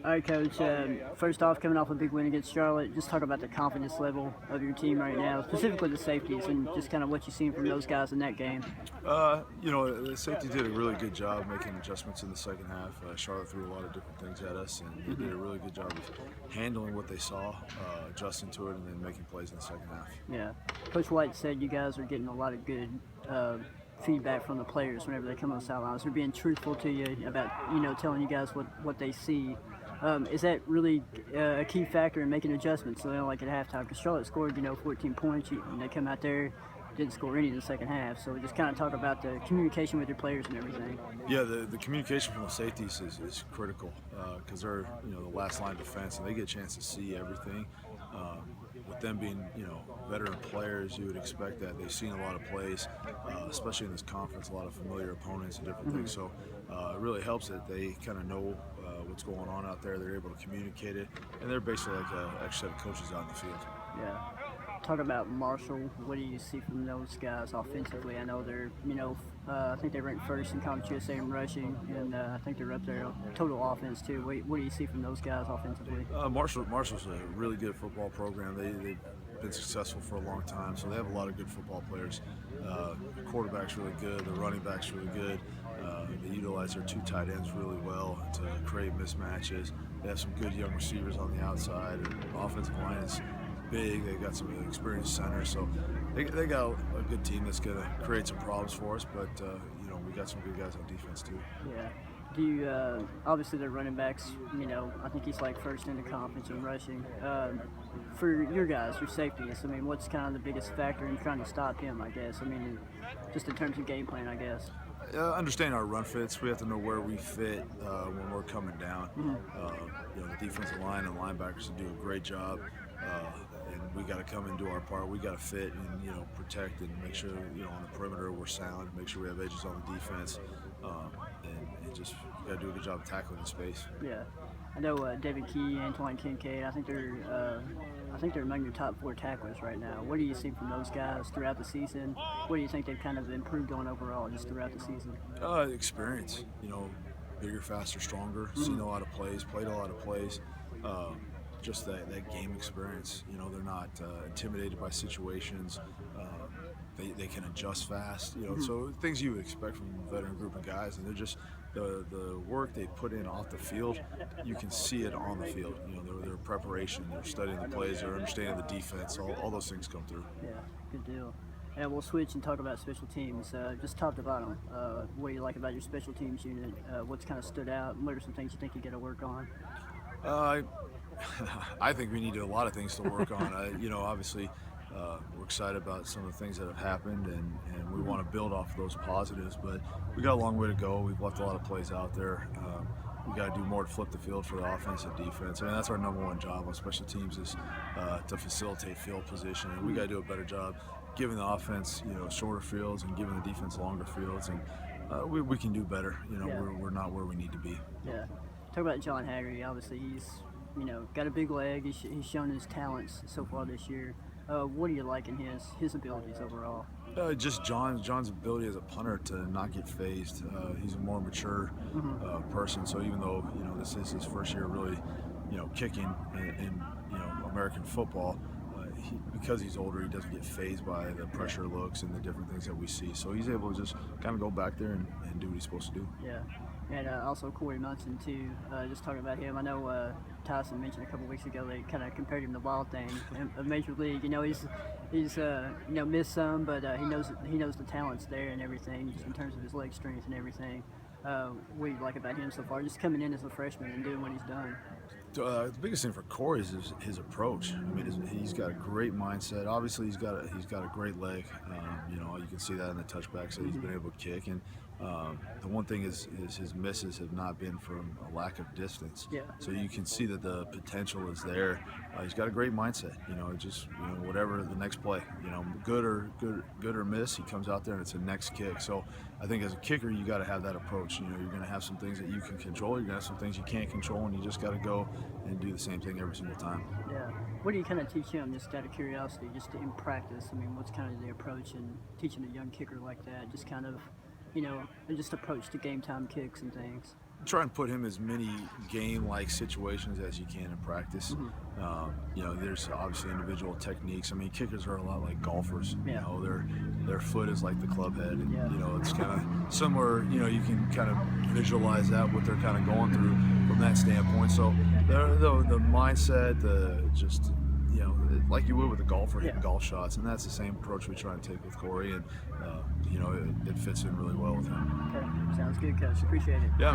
All right, Coach. First off, coming off a big win against Charlotte, just talk about the confidence level of your team right now, specifically the safeties, and just kind of what you've seen from those guys in that game. The safety did a really good job making adjustments in the second half. Charlotte threw a lot of different things at us, and they did a really good job of handling what they saw, adjusting to it, and then making plays in the second half. Yeah, Coach White said you guys are getting a lot of good feedback from the players whenever they come on the sidelines. They're being truthful to you about telling you guys what they see. Is that really a key factor in making adjustments? So, like at halftime, because Charlotte scored 14 points, and they come out there, didn't score any in the second half. So just kind of talk about the communication with your players and everything. Yeah, the communication from the safeties is critical because they're the last line defense, and they get a chance to see everything. With them being veteran players, you would expect that they've seen a lot of plays, especially in this conference, a lot of familiar opponents and different things. So it really helps that they kind of know what's going on out there. They're able to communicate it, and they're basically like an extra set of coaches out in the field. Yeah. Talk about Marshall. What do you see from those guys offensively? I know they're, I think they ranked first in Conference USA in rushing, and I think they're up there total offense too. What do you see from those guys offensively? Marshall's a really good football program. They've been successful for a long time, so they have a lot of good football players. The quarterback's really good. The running back's really good. They utilize their two tight ends really well to create mismatches. They have some good young receivers on the outside. And the offensive line is big. They got some experienced centers, so they got a good team that's going to create some problems for us. But we got some good guys on defense too. Yeah. Do you obviously their running backs? I think he's like first in the conference in rushing. For your guys, your safeties, what's kind of the biggest factor in trying to stop him? I guess. Just in terms of game plan, I guess. Understanding our run fits, we have to know where we fit when we're coming down. The defensive line and linebackers do a great job. And we got to come and do our part. We got to fit and protect and make sure on the perimeter we're sound. Make sure we have edges on the defense, and just got to do a good job of tackling the space. Yeah, I know David Key, Antoine Kincaid. I think they're among your top 4 tacklers right now. What do you see from those guys throughout the season? What do you think they've kind of improved on overall just throughout the season? Experience. Bigger, faster, stronger. Seen a lot of plays, played a lot of plays. Just that game experience. They're not intimidated by situations. They can adjust fast. So things you would expect from a veteran group of guys, and they're just the work they put in off the field. You can see it on the field. Their preparation, they're studying the plays, they're understanding the defense. All those things come through. Yeah, good deal. And we'll switch and talk about special teams. Just top to bottom, what do you like about your special teams unit? What's kind of stood out? What are some things you think you got to work on? I think we need a lot of things to work on. Obviously, we're excited about some of the things that have happened, and we want to build off of those positives. But we got a long way to go. We've left a lot of plays out there. We got to do more to flip the field for the offense and defense. That's our number one job on special teams is to facilitate field position, and we got to do a better job giving the offense shorter fields and giving the defense longer fields. And we can do better. We're not where we need to be. Yeah. Talk about John Haggerty. Obviously, he's got a big leg. He's shown his talents so far this year. What do you like in his abilities overall? Just John's ability as a punter to not get phased. He's a more mature person. So even though this is his first year really kicking in American football, because he's older, he doesn't get phased by the pressure looks and the different things that we see. So he's able to just kind of go back there and do what he's supposed to do. Yeah. And also Corey Munson too. Just talking about him, I know Tyson mentioned a couple weeks ago they kind of compared him to Wild Thing of Major League. He's missed some, but he knows the talent's there and everything, just in terms of his leg strength and everything. What do you like about him so far? Just coming in as a freshman and doing what he's done. The biggest thing for Corey is his approach. He's got a great mindset. Obviously, he's got a great leg. You can see that in the touchbacks that he's been able to kick. And the one thing is his misses have not been from a lack of distance. Yeah. So you can see that the potential is there. He's got a great mindset. Whatever the next play, good or miss, he comes out there and it's a next kick. So I think as a kicker, you got to have that approach. You're going to have some things that you can control. You're going to have some things you can't control, and you just got to go and do the same thing every single time. Yeah. What do you kind of teach him, just out of curiosity, just in practice? What's kind of the approach in teaching a young kicker like that? Just kind of, just approach to game time kicks and things. try and put him as many game-like situations as you can in practice. You know, there's obviously individual techniques. I mean, kickers are a lot like golfers. You Yeah. know, their foot is like the club head, and Yeah. you know, it's kind of similar. You know, you can kind of visualize that, what they're kind of going through from that standpoint. So the mindset, the just, you know, like you would with a golfer hitting Yeah. golf shots, and that's the same approach we try and take with Corey, and you know, it fits in really well with him. Okay, sounds good, Coach. Appreciate it. Yeah.